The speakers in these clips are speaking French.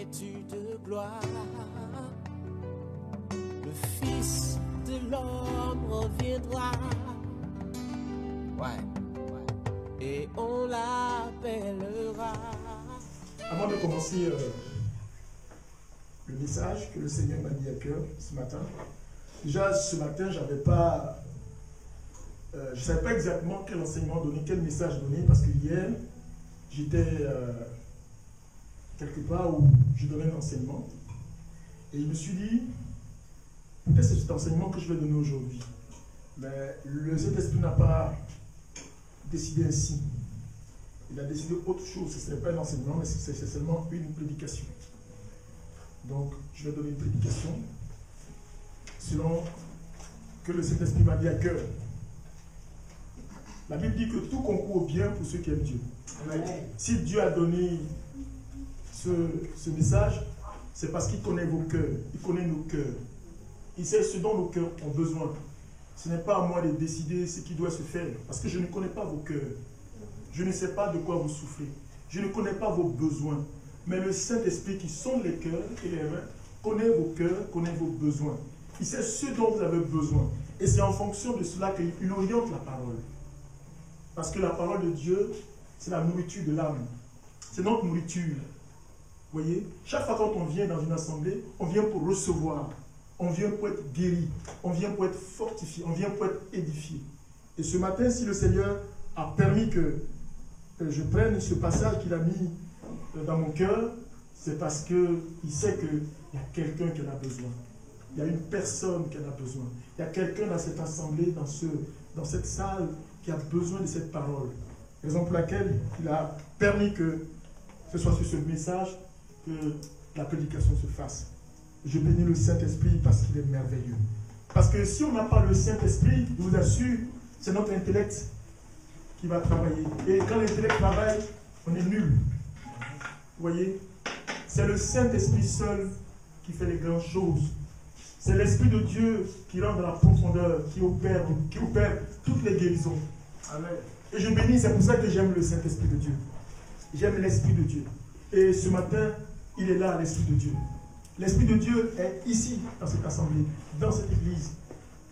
revêtu de gloire. Le Fils de l'homme reviendra. Ouais. Et on l'appellera. Avant de commencer le message que le Seigneur m'a mis à cœur ce matin, déjà ce matin, je ne savais pas exactement quel enseignement donner, quel message donner, parce que hier, j'étais quelque part où je donnais un enseignement. Et je me suis dit, peut-être c'est cet enseignement que je vais donner aujourd'hui. Mais le Saint-Esprit n'a pas décidé ainsi. Il a décidé autre chose. Ce n'est pas un enseignement, mais c'est seulement une prédication. Donc, je vais donner une prédication selon que le Saint-Esprit m'a dit à cœur. La Bible dit que tout concourt au bien pour ceux qui aiment Dieu. Amen. Si Dieu a donné ce message, c'est parce qu'il connaît vos cœurs, il connaît nos cœurs. Il sait ce dont nos cœurs ont besoin. Ce n'est pas à moi de décider ce qui doit se faire, parce que je ne connais pas vos cœurs. Je ne sais pas de quoi vous souffrez. Je ne connais pas vos besoins. Mais le Saint-Esprit qui sonde les cœurs et les reins connaît vos cœurs, connaît vos besoins. Il sait ce dont vous avez besoin. Et c'est en fonction de cela qu'il oriente la parole. Parce que la parole de Dieu, c'est la nourriture de l'âme. C'est notre nourriture. Vous voyez, chaque fois quand on vient dans une assemblée, on vient pour recevoir. On vient pour être guéri. On vient pour être fortifié. On vient pour être édifié. Et ce matin, si le Seigneur a permis que je prenne ce passage qu'il a mis dans mon cœur, c'est parce qu'il sait qu'il y a quelqu'un qui en a besoin. Il y a une personne qui en a besoin. Il y a quelqu'un dans cette assemblée, dans cette salle, qui a besoin de cette parole. Raison pour laquelle il a permis que ce soit sur ce message que la prédication se fasse. Je bénis le Saint-Esprit parce qu'il est merveilleux. Parce que si on n'a pas le Saint-Esprit, je vous assure, c'est notre intellect qui va travailler. Et quand l'intellect travaille, on est nul. Vous voyez? C'est le Saint-Esprit seul qui fait les grandes choses. C'est l'Esprit de Dieu qui rentre dans la profondeur, qui opère toutes les guérisons. Amen. Et je bénis, c'est pour ça que j'aime le Saint-Esprit de Dieu. J'aime l'Esprit de Dieu. Et ce matin, il est là, l'Esprit de Dieu. L'Esprit de Dieu est ici, dans cette assemblée, dans cette église.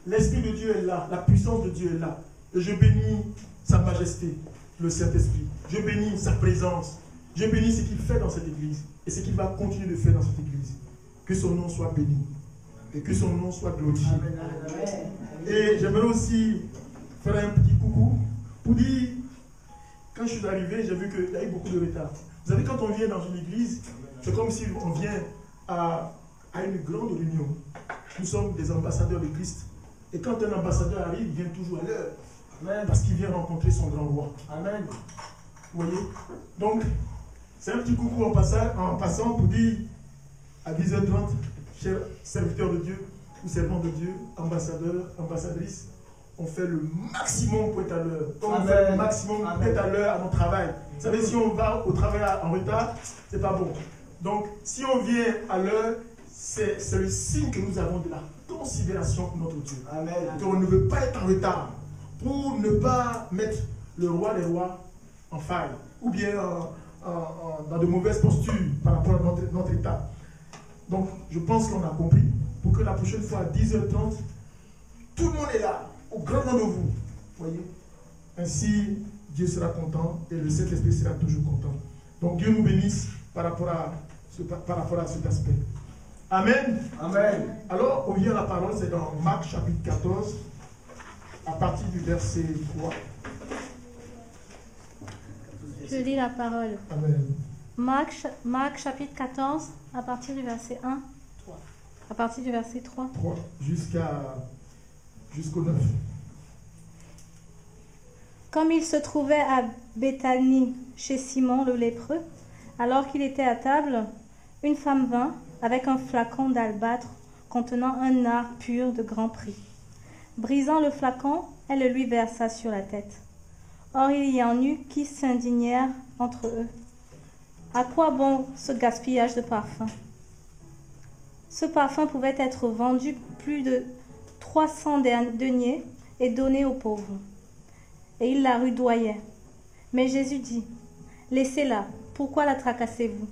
L'Esprit de Dieu est là, la puissance de Dieu est là. Et je bénis sa majesté, le Saint-Esprit. Je bénis sa présence. Je bénis ce qu'il fait dans cette église et ce qu'il va continuer de faire dans cette église. Que son nom soit béni et que son nom soit glorifié. Et j'aimerais aussi faire un petit coucou pour dire, quand je suis arrivé, j'ai vu qu'il y a eu beaucoup de retard. Vous savez, quand on vient dans une église, c'est comme si on vient à une grande réunion. Nous sommes des ambassadeurs de Christ. Et quand un ambassadeur arrive, il vient toujours à l'heure. Amen. Parce qu'il vient rencontrer son grand roi. Amen. Vous voyez? Donc, c'est un petit coucou en passant pour dire à 10h30, chers serviteurs de Dieu ou servants de Dieu, ambassadeurs, ambassadrices, on fait le maximum pour être à l'heure. On fait le maximum pour être à l'heure à notre travail. Vous savez, si on va au travail en retard, c'est pas bon. Donc, si on vient à l'heure, c'est le signe que nous avons de la considération pour notre Dieu. Amen. On ne veut pas être en retard pour ne pas mettre le roi des rois en faille ou bien dans de mauvaises postures par rapport à notre état. Donc, je pense qu'on a compris pour que la prochaine fois à 10h30, tout le monde est là, au grand nom de vous. Voyez? Ainsi, Dieu sera content et le Saint-Esprit sera toujours content. Donc, Dieu nous bénisse par rapport à cet aspect. Amen. Amen. Alors, on vient à la parole, c'est dans Marc chapitre 14, à partir du verset 3. Je lis la parole. Amen. Marc chapitre 14, à partir du verset 1. 3. À partir du verset 3. 3 jusqu'au 9. Comme il se trouvait à Béthanie, chez Simon le lépreux, alors qu'il était à table, une femme vint avec un flacon d'albâtre contenant un nard pur de grand prix. Brisant le flacon, elle le lui versa sur la tête. Or il y en eut qui s'indignèrent entre eux. À quoi bon ce gaspillage de parfum? Ce parfum pouvait être vendu plus de 300 deniers et donné aux pauvres. Et il la rudoyait. Mais Jésus dit, « Laissez-la, pourquoi la tracassez-vous?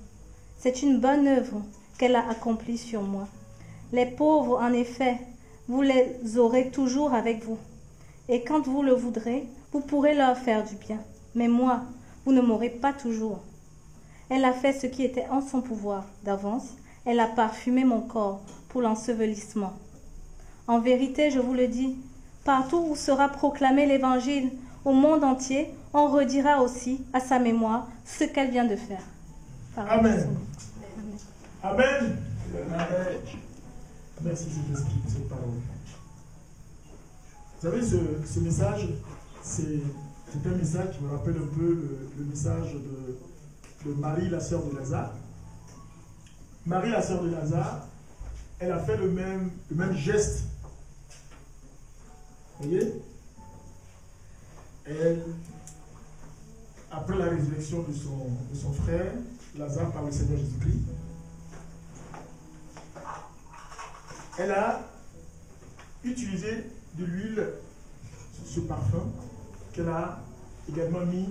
C'est une bonne œuvre qu'elle a accomplie sur moi. Les pauvres, en effet, vous les aurez toujours avec vous. Et quand vous le voudrez, vous pourrez leur faire du bien. Mais moi, vous ne m'aurez pas toujours. Elle a fait ce qui était en son pouvoir d'avance. Elle a parfumé mon corps pour l'ensevelissement. En vérité, je vous le dis, partout où sera proclamé l'Évangile, au monde entier, on redira aussi à sa mémoire ce qu'elle vient de faire. Amen. Amen. Amen. Merci Saint-Esprit pour cette parole. Vous savez, ce message, c'est un message qui me rappelle un peu le message de Marie, la sœur de Lazare. Marie, la sœur de Lazare, elle a fait le même geste. Vous voyez? Elle, après la résurrection de son frère, Lazare par le Seigneur Jésus-Christ, elle a utilisé de l'huile, ce parfum, qu'elle a également mis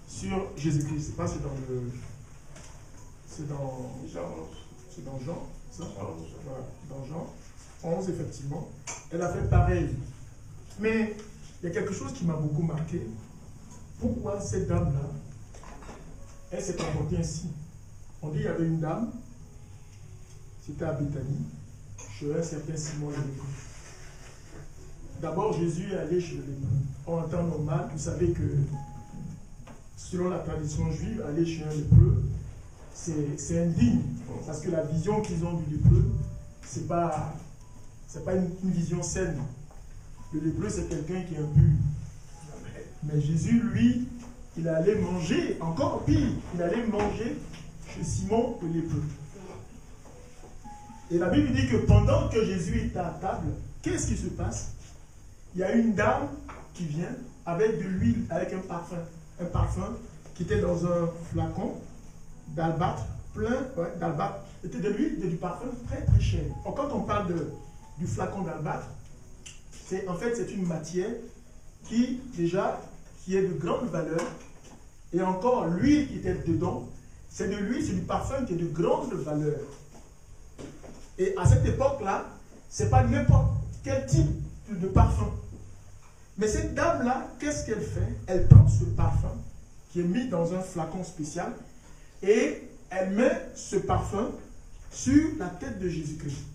sur Jésus-Christ. C'est pas, c'est dans Jean, ça? Voilà, dans Jean 11, effectivement. Elle a fait pareil. Mais il y a quelque chose qui m'a beaucoup marqué. Pourquoi cette dame-là, elle s'est comportée ainsi? On dit qu'il y avait une dame, c'était à Béthanie, chez un certain Simon le lépreux. D'abord, Jésus est allé chez le lépreux. En temps normal, vous savez que selon la tradition juive, aller chez un lépreux, c'est indigne. Parce que la vision qu'ils ont du lépreux, c'est pas une vision saine. Le lépreux, c'est quelqu'un qui est impur. Mais Jésus, lui, il allait manger, encore pire, il allait manger chez Simon le lépreux. Et la Bible dit que pendant que Jésus était à table, qu'est-ce qui se passe? Il y a une dame qui vient avec de l'huile, avec un parfum qui était dans un flacon d'albâtre, plein d'albâtre. C'était de l'huile et du parfum très très cher. Donc, quand on parle du flacon d'albâtre, en fait c'est une matière qui est de grande valeur. Et encore, l'huile qui était dedans, c'est de l'huile, c'est du parfum qui est de grande valeur. Et à cette époque-là, ce n'est pas n'importe quel type de parfum. Mais cette dame-là, qu'est-ce qu'elle fait? Elle prend ce parfum qui est mis dans un flacon spécial et elle met ce parfum sur la tête de Jésus-Christ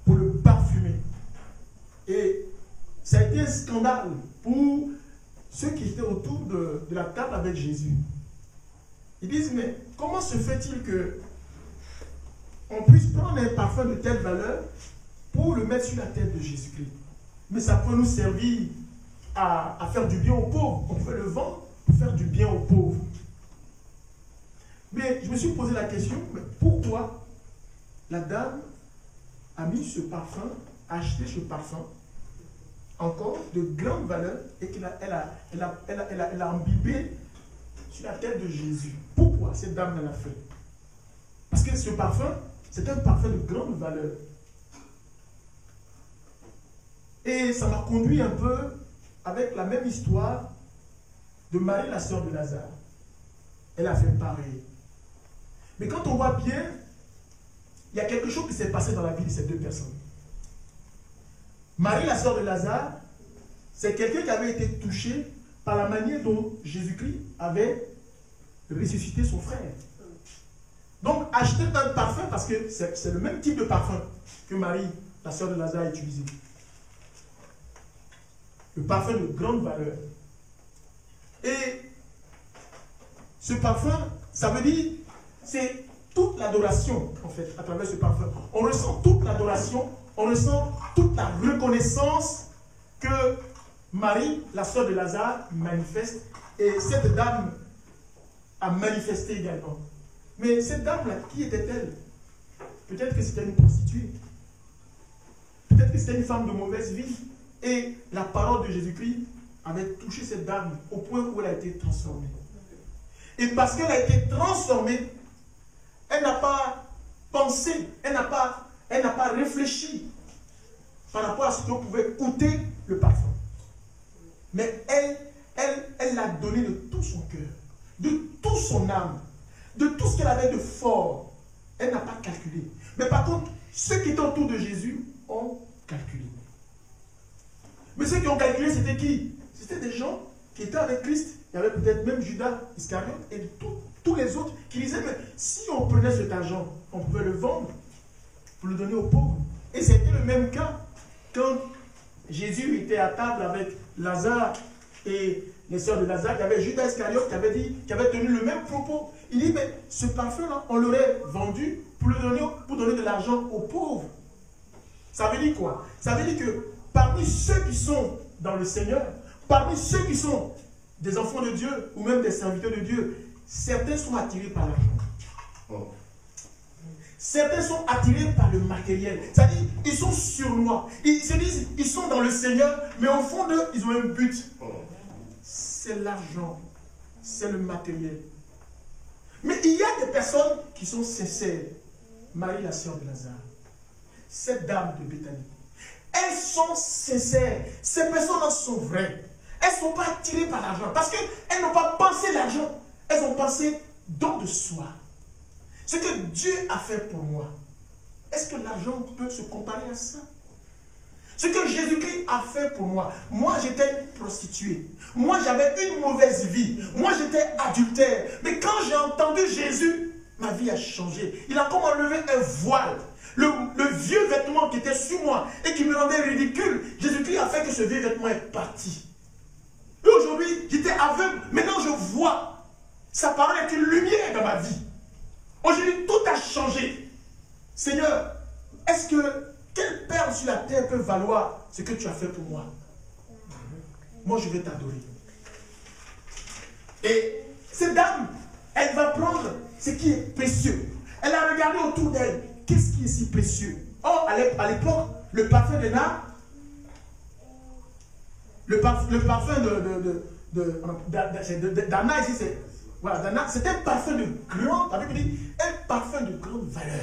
pour le parfumer. Et ça a été un scandale pour ceux qui étaient autour de la table avec Jésus. Ils disent, mais comment se fait-il que on puisse prendre un parfum de telle valeur pour le mettre sur la tête de Jésus-Christ? Mais ça peut nous servir à faire du bien aux pauvres. On pouvait le vendre pour faire du bien aux pauvres. Mais je me suis posé la question, mais pourquoi la dame a mis ce parfum, a acheté ce parfum, encore de grande valeur, et qu'elle a imbibé sur la tête de Jésus? Pourquoi cette dame l'a fait? Parce que ce parfum, c'est un parfum de grande valeur. Et ça m'a conduit un peu avec la même histoire de Marie, la sœur de Lazare. Elle a fait pareil. Mais quand on voit bien, il y a quelque chose qui s'est passé dans la vie de ces deux personnes. Marie, la sœur de Lazare, c'est quelqu'un qui avait été touché par la manière dont Jésus-Christ avait ressuscité son frère. Donc, acheter un parfum, parce que c'est le même type de parfum que Marie, la sœur de Lazare, a utilisé. Le parfum de grande valeur. Et ce parfum, ça veut dire, c'est toute l'adoration, en fait, à travers ce parfum. On ressent toute l'adoration, on ressent toute la reconnaissance que Marie, la sœur de Lazare, manifeste. Et cette dame a manifesté également. Mais cette dame-là, qui était-elle? Peut-être que c'était une prostituée. Peut-être que c'était une femme de mauvaise vie. Et la parole de Jésus-Christ avait touché cette dame au point où elle a été transformée. Et parce qu'elle a été transformée, elle n'a pas pensé, elle n'a pas réfléchi par rapport à ce que pouvait coûter le parfum. Mais elle l'a donné de tout son cœur, de toute son âme. de tout ce qu'elle avait de fort. Elle n'a pas calculé. Mais par contre, ceux qui étaient autour de Jésus ont calculé. Mais ceux qui ont calculé, c'était qui? C'était des gens qui étaient avec Christ. Il y avait peut-être même Judas Iscariote et tous les autres qui disaient, mais si on prenait cet argent, on pouvait le vendre pour le donner aux pauvres. Et c'était le même cas quand Jésus était à table avec Lazare et les sœurs de Lazare. Il y avait Judas Iscariote qui avait tenu le même propos. Il dit, mais ce parfum-là, on l'aurait vendu pour donner de l'argent aux pauvres. Ça veut dire quoi? Ça veut dire que parmi ceux qui sont dans le Seigneur, parmi ceux qui sont des enfants de Dieu ou même des serviteurs de Dieu, certains sont attirés par l'argent. Certains sont attirés par le matériel. C'est-à-dire, ils sont surnois. Ils se disent, ils sont dans le Seigneur, mais au fond d'eux, ils ont un but. C'est l'argent. C'est le matériel. Mais il y a des personnes qui sont sincères. Marie, la sœur de Lazare. Cette dame de Béthanie. Elles sont sincères. Ces personnes-là sont vraies. Elles ne sont pas attirées par l'argent. Parce qu'elles n'ont pas pensé l'argent. Elles ont pensé don de soi. Ce que Dieu a fait pour moi. Est-ce que l'argent peut se comparer à ça? Ce que Jésus-Christ a fait pour moi. Moi, j'étais une prostituée. Moi, j'avais une mauvaise vie. Moi, j'étais adultère. Mais quand j'ai entendu Jésus, ma vie a changé. Il a comme enlevé un voile. Le vieux vêtement qui était sur moi et qui me rendait ridicule. Jésus-Christ a fait que ce vieux vêtement est parti. Et aujourd'hui, j'étais aveugle. Maintenant, je vois. Sa parole est une lumière dans ma vie. Aujourd'hui, tout a changé. Seigneur, est-ce que quelle perle sur la terre peut valoir ce que tu as fait pour moi? Moi, je vais t'adorer. Et cette dame, elle va prendre ce qui est précieux. Elle a regardé autour d'elle. Qu'est-ce qui est si précieux? Or, à l'époque, le parfum de nard, le parfum d'Anna ici, c'est... Voilà, c'est un parfum de grande, la Bible dit, un parfum de grande valeur.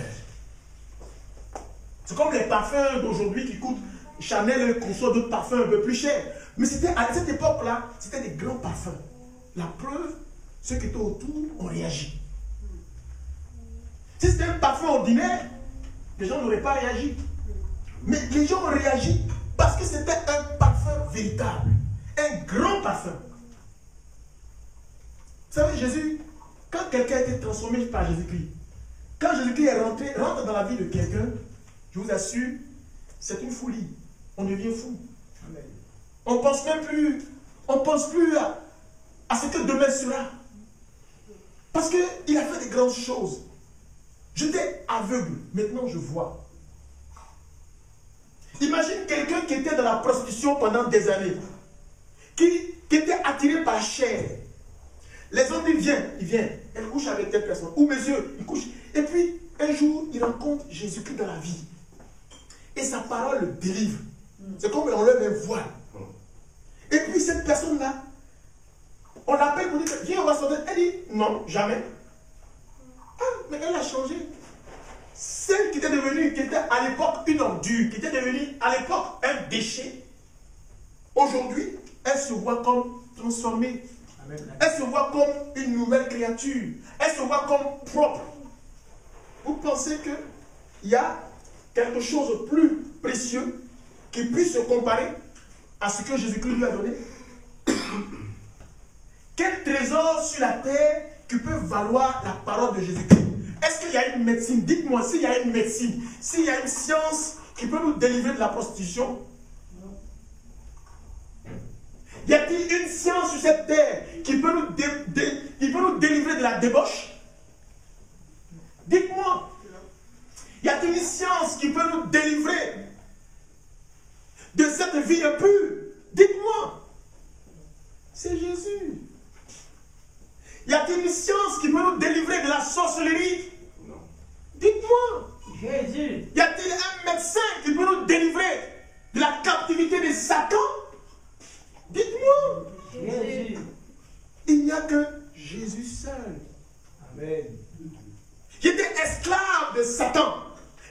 C'est comme les parfums d'aujourd'hui qui coûtent, Chanel conçoit d'autres parfums un peu plus chers. Mais à cette époque-là, c'était des grands parfums. La preuve, ceux qui étaient autour ont réagi. Si c'était un parfum ordinaire, les gens n'auraient pas réagi. Mais les gens ont réagi parce que c'était un parfum véritable. Un grand parfum. Vous savez, Jésus, quand quelqu'un a été transformé par Jésus-Christ, quand Jésus-Christ rentre dans la vie de quelqu'un, je vous assure, c'est une folie. On devient fou. Amen. On ne pense même plus, à ce que demain sera. Parce qu'il a fait des grandes choses. J'étais aveugle, maintenant je vois. Imagine quelqu'un qui était dans la prostitution pendant des années, qui était attiré par la chair. Les hommes disent, il vient, elle couche avec telle personne. Ou monsieur, il couche. Et puis, un jour, il rencontre Jésus-Christ dans la vie. Et sa parole le délivre. C'est comme on enlève un voile. Et puis, cette personne-là, on l'appelle pour dire, viens, on va sortir. Elle dit, non, jamais. Ah, mais elle a changé. Celle qui était à l'époque une ordure, qui était devenue à l'époque un déchet, aujourd'hui, elle se voit comme transformée. Elle se voit comme une nouvelle créature. Elle se voit comme propre. Vous pensez qu'il y a quelque chose de plus précieux qui puisse se comparer à ce que Jésus-Christ lui a donné? Quel trésor sur la terre qui peut valoir la parole de Jésus-Christ? Est-ce qu'il y a une médecine? Dites-moi s'il y a une médecine, s'il y a une science qui peut nous délivrer de la prostitution. Y a-t-il une science sur cette terre qui peut nous délivrer de la débauche? Dites-moi. Y a-t-il une science qui peut nous délivrer de cette vie impure? Dites-moi. C'est Jésus. Y a-t-il une science qui peut nous délivrer de la sorcellerie? Non. Dites-moi. Jésus. Y a-t-il un médecin qui peut nous délivrer de la captivité de Satan? Dites-moi. Jésus. Il n'y a que Jésus seul. Amen. J'étais esclave de Satan.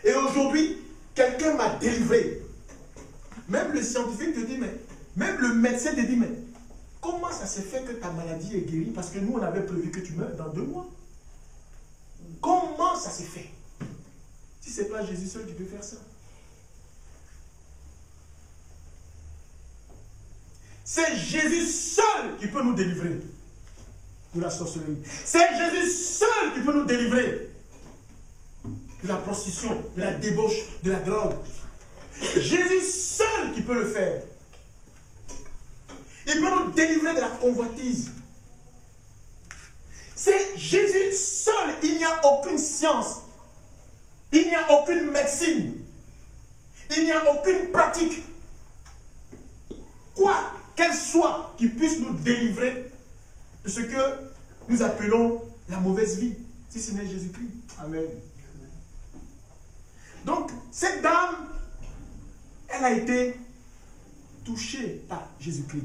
Et aujourd'hui, quelqu'un m'a délivré. Même le scientifique te dit, mais même le médecin te dit, mais comment ça s'est fait que ta maladie est guérie? Parce que nous, on avait prévu que tu meurs dans 2 mois. ça s'est fait? Si ce n'est pas Jésus seul qui peut faire ça. C'est Jésus seul qui peut nous délivrer de la sorcellerie. C'est Jésus seul qui peut nous délivrer de la prostitution, de la débauche, de la drogue. Jésus seul qui peut le faire. Il peut nous délivrer de la convoitise. C'est Jésus seul. Il n'y a aucune science. Il n'y a aucune médecine. Il n'y a aucune pratique. Quoi qu'elle soit, qui puisse nous délivrer de ce que nous appelons la mauvaise vie, si ce n'est Jésus-Christ. Amen. Donc, cette dame, elle a été touchée par Jésus-Christ.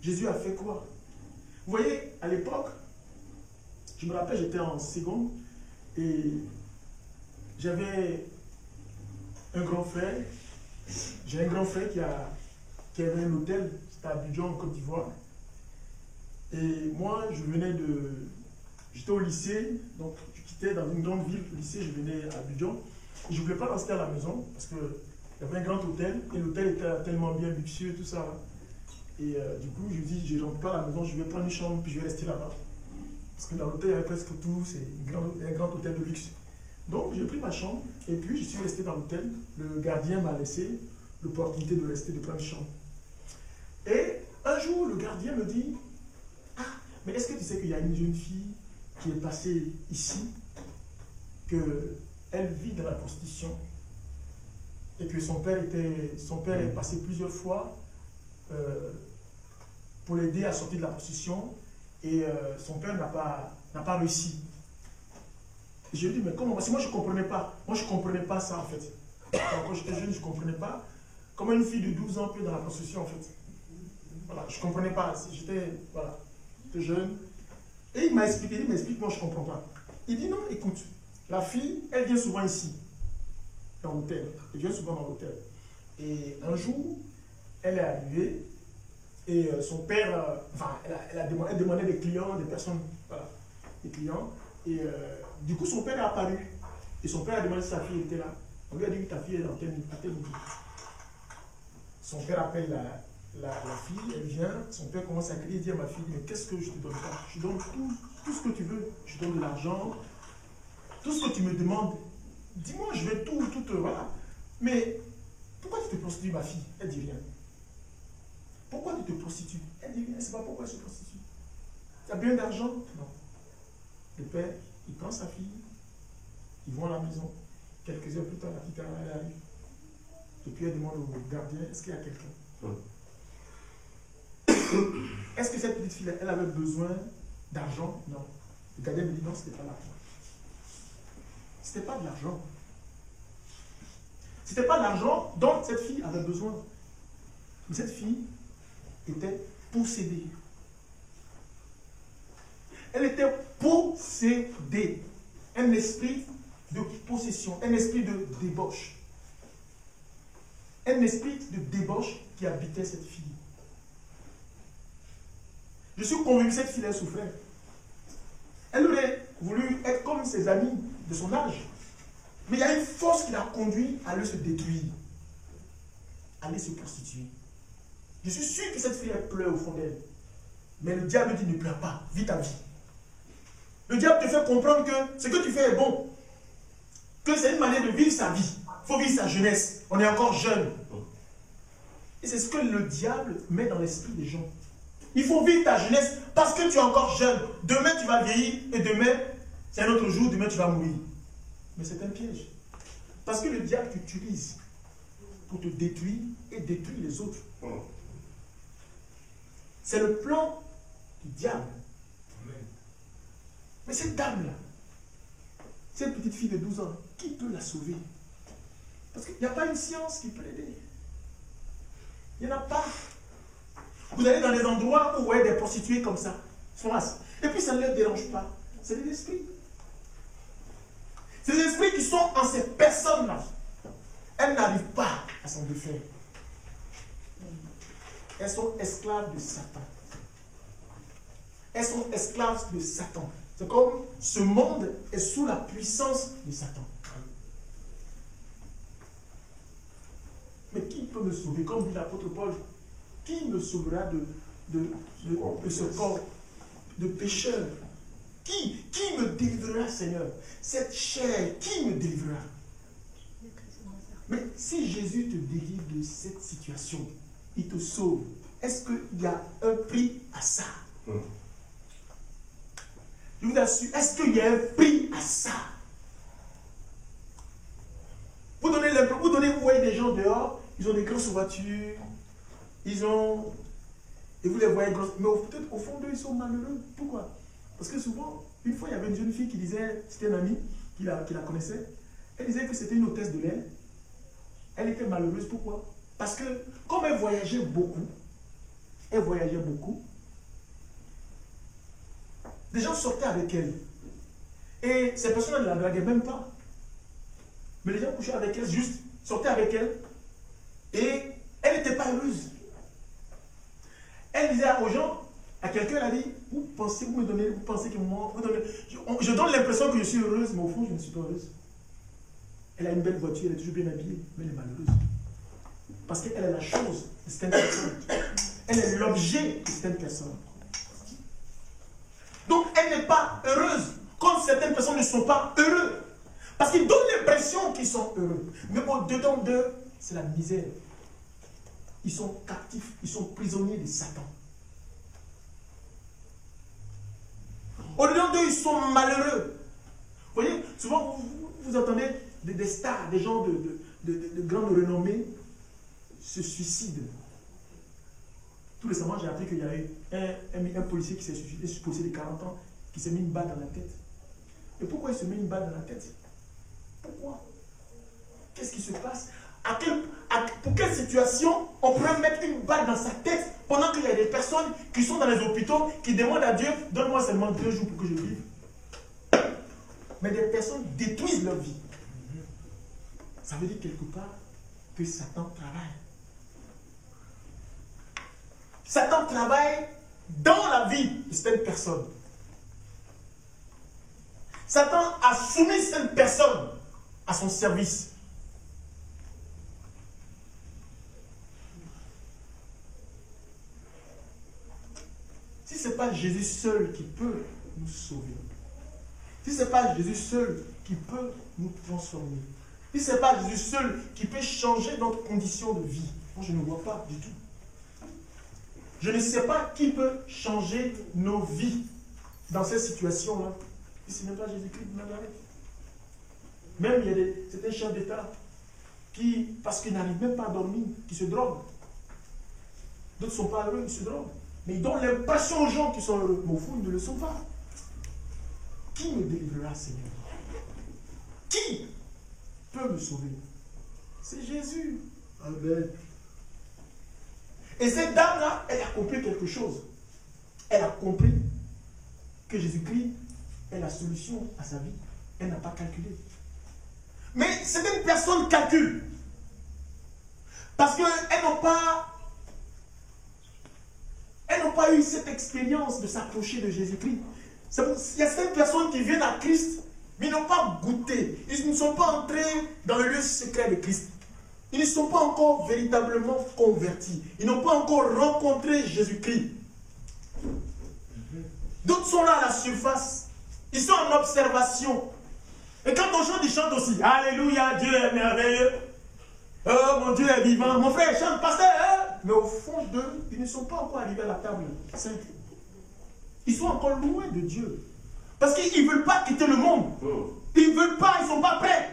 Jésus a fait quoi? Vous voyez, à l'époque, je me rappelle, j'étais en seconde et j'avais un grand frère. J'ai un grand frère qui avait un hôtel, c'était à Abidjan, en Côte d'Ivoire. Et moi, j'étais au lycée, donc je quittais dans une grande ville, au lycée, je venais à Abidjan. Et je ne voulais pas rester à la maison parce qu'il y avait un grand hôtel et l'hôtel était tellement bien luxueux, tout ça. Et du coup, je me dis, je ne rentre pas à la maison, je vais prendre une chambre puis je vais rester là-bas. Parce que dans l'hôtel, il y avait presque tout, c'est un grand hôtel de luxe. Donc, j'ai pris ma chambre et puis je suis resté dans l'hôtel. Le gardien m'a laissé l'opportunité de rester, de prendre une chambre. Et un jour, le gardien me dit, ah, mais est-ce que tu sais qu'il y a une jeune fille qui est passée ici, qu'elle vit dans la prostitution et que son père est passé plusieurs fois pour l'aider à sortir de la prostitution et son père n'a pas réussi. Et je lui ai dit, mais comment? Parce que moi je ne comprenais pas. Moi je ne comprenais pas ça en fait. Quand j'étais jeune, je ne comprenais pas comment une fille de 12 ans peut être dans la prostitution en fait. Voilà, je ne comprenais pas. J'étais jeune. Et il m'a expliqué, il dit, mais explique-moi, je ne comprends pas. Il dit, non, écoute, la fille, elle vient souvent ici, dans l'hôtel. Elle vient souvent dans l'hôtel. Et un jour, elle est arrivée et son père, elle demandait des clients, des personnes, voilà, des clients. Et du coup, son père est apparu. Et son père a demandé si sa fille était là. On lui a dit que ta fille est dans tel niveau. Son père appelle la fille, elle vient, son père commence à crier, il dit à ma fille, mais qu'est-ce que je te donne pas? Je donne tout ce que tu veux. Je donne de l'argent, tout ce que tu me demandes. Dis-moi, je vais tout, voilà. Mais pourquoi tu te prostitues, ma fille? Elle dit rien. Pourquoi tu te prostitues? Elle dit rien, elle ne sait pas pourquoi elle se prostitue. Tu as bien d'argent? Non. Le père, il prend sa fille, ils vont à la maison. Quelques heures plus tard, la petite elle arrive. Et puis elle demande au gardien, est-ce qu'il y a quelqu'un? Est-ce que cette petite fille, elle avait besoin d'argent? Non. Le gardien me dit, non, ce n'était pas l'argent. Ce n'était pas de l'argent. Ce n'était pas de l'argent dont cette fille avait besoin. Mais cette fille était possédée. Elle était possédée. Un esprit de possession, un esprit de débauche. Un esprit de débauche qui habitait cette fille. Je suis convaincu que cette fille, elle souffrait. Elle aurait voulu être comme ses amis de son âge. Mais il y a une force qui l'a conduit à aller se détruire, à aller se prostituer. Je suis sûr que cette fille, elle pleure au fond d'elle. Mais le diable dit, ne pleure pas, vis ta vie. Le diable te fait comprendre que ce que tu fais est bon. Que c'est une manière de vivre sa vie. Il faut vivre sa jeunesse. On est encore jeune. Et c'est ce que le diable met dans l'esprit des gens. Il faut vivre ta jeunesse parce que tu es encore jeune. Demain, tu vas vieillir et demain, c'est un autre jour, demain, tu vas mourir. Mais c'est un piège. Parce que le diable t'utilise pour te détruire et détruire les autres. C'est le plan du diable. Mais cette dame-là, cette petite fille de 12 ans, qui peut la sauver? Parce qu'il n'y a pas une science qui peut l'aider. Il n'y en a pas. Vous allez dans des endroits où vous voyez des prostituées comme ça, et puis ça ne les dérange pas. C'est des esprits. Ces esprits qui sont en ces personnes-là, elles n'arrivent pas à s'en défaire. Elles sont esclaves de Satan. Elles sont esclaves de Satan. C'est comme ce monde est sous la puissance de Satan. Mais qui peut me sauver? Comme dit l'apôtre Paul, qui me sauvera de ce corps de pécheur? Qui me délivrera, Seigneur? Cette chair, qui me délivrera? Mais si Jésus te délivre de cette situation, il te sauve, est-ce qu'il y a un prix à ça? Je vous assure, est-ce qu'il y a un prix à ça? Vous voyez des gens dehors, ils ont des grosses voitures, et vous les voyez grosses, mais peut-être au fond d'eux, ils sont malheureux. Pourquoi? Parce que souvent, une fois, il y avait une jeune fille qui disait, c'était une amie qui la connaissait, elle disait que c'était une hôtesse de l'air. Elle était malheureuse. Pourquoi? Parce que comme elle voyageait beaucoup, des gens sortaient avec elle. Et ces personnes ne la draguaient même pas. Mais les gens couchaient avec elle, juste sortaient avec elle. Et elle n'était pas heureuse. Elle disait aux gens, à quelqu'un, elle a dit, vous pensez que moi, je donne l'impression que je suis heureuse, mais au fond, je ne suis pas heureuse. Elle a une belle voiture, elle est toujours bien habillée, mais elle est malheureuse. Parce qu'elle est la chose de certaines personnes. Elle est l'objet de certaines personnes. Donc, elle n'est pas heureuse, comme certaines personnes ne sont pas heureuses. Parce qu'ils donnent l'impression qu'ils sont heureux. Mais au-dedans d'eux, c'est la misère. Ils sont captifs, ils sont prisonniers de Satan. Au-dedans d'eux, ils sont malheureux. Vous voyez, souvent, vous entendez des stars, des gens de grande renommée se suicident. Tout récemment, j'ai appris qu'il y a eu un policier qui s'est suicidé, un policier de 40 ans, qui s'est mis une balle dans la tête. Et pourquoi il se met une balle dans la tête? Pourquoi? Qu'est-ce qui se passe? Pour quelle situation on pourrait mettre une balle dans sa tête pendant qu'il y a des personnes qui sont dans les hôpitaux, qui demandent à Dieu, donne-moi seulement 2 jours pour que je vive. Mais des personnes détruisent leur vie. Ça veut dire quelque part que Satan travaille. Satan travaille dans la vie de cette personne. Satan a soumis cette personne à son service. Si ce n'est pas Jésus seul qui peut nous sauver, si ce n'est pas Jésus seul qui peut nous transformer, si ce n'est pas Jésus seul qui peut changer notre condition de vie, moi je ne vois pas du tout. Je ne sais pas qui peut changer nos vies dans cette situation-là. Si ce n'est pas Jésus-Christ de Nazareth. Même il y a certains chefs d'État qui, parce qu'ils n'arrivent même pas à dormir, qui se droguent. D'autres ne sont pas heureux, ils se droguent. Mais ils donnent l'impression aux gens qu'ils sont heureux. Mais au fond, ils ne le sont pas. Qui me délivrera, Seigneur? Qui peut me sauver? C'est Jésus. Amen. Et cette dame-là, elle a compris quelque chose. Elle a compris que Jésus-Christ est la solution à sa vie. Elle n'a pas calculé. Mais certaines personnes calculent. Parce qu'elles n'ont pas eu cette expérience de s'approcher de Jésus-Christ. Il y a certaines personnes qui viennent à Christ, mais ils n'ont pas goûté. Ils ne sont pas entrés dans le lieu secret de Christ. Ils ne sont pas encore véritablement convertis. Ils n'ont pas encore rencontré Jésus-Christ. D'autres sont là à la surface. Ils sont en observation. Et quand on chante, ils chantent aussi. Alléluia, Dieu est merveilleux. Oh, mon Dieu est vivant. Mon frère chante, pasteur. Mais au fond d'eux, ils ne sont pas encore arrivés à la table sainte. Ils sont encore loin de Dieu. Parce qu'ils ne veulent pas quitter le monde. Ils ne veulent pas, ils ne sont pas prêts.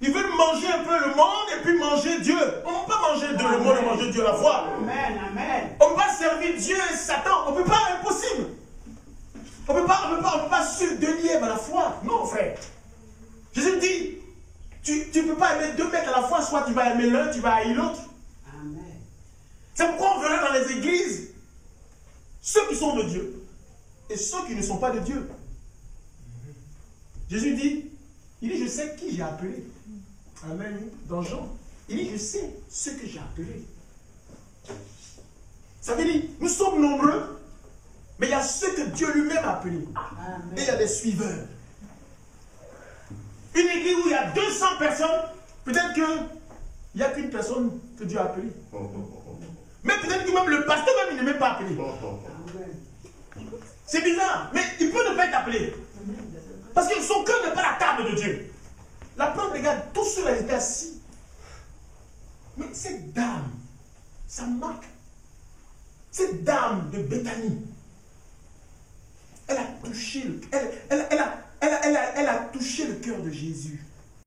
Ils veulent manger un peu le monde et puis manger Dieu. On ne peut pas manger le monde et manger Dieu à la fois. Amen, amen. On ne peut pas servir Dieu et Satan. On ne peut pas, impossible. On ne peut pas se délier à la fois. Non, frère. Jésus dit, tu ne peux pas aimer 2 mecs à la fois. Soit tu vas aimer l'un, tu vas haïr l'autre. Amen. C'est pourquoi on verra dans les églises ceux qui sont de Dieu et ceux qui ne sont pas de Dieu. Jésus dit, je sais qui j'ai appelé. Amen. Dans Jean, il dit, je sais ce que j'ai appelé. Ça veut dire, nous sommes nombreux, Mais il y a ceux que Dieu lui-même a appelés. Et il y a des suiveurs. Une église où il y a 200 personnes, peut-être qu'il n'y a qu'une personne que Dieu a appelée. Mais peut-être que même le pasteur même, il n'est même pas appelé. C'est bizarre, mais il peut ne pas être appelé. Parce que son cœur n'est pas la table de Dieu. La preuve, regarde, tous ceux-là étaient assis. Mais cette dame, ça marque. Cette dame de Béthanie, elle a touché le, elle a touché le cœur de Jésus.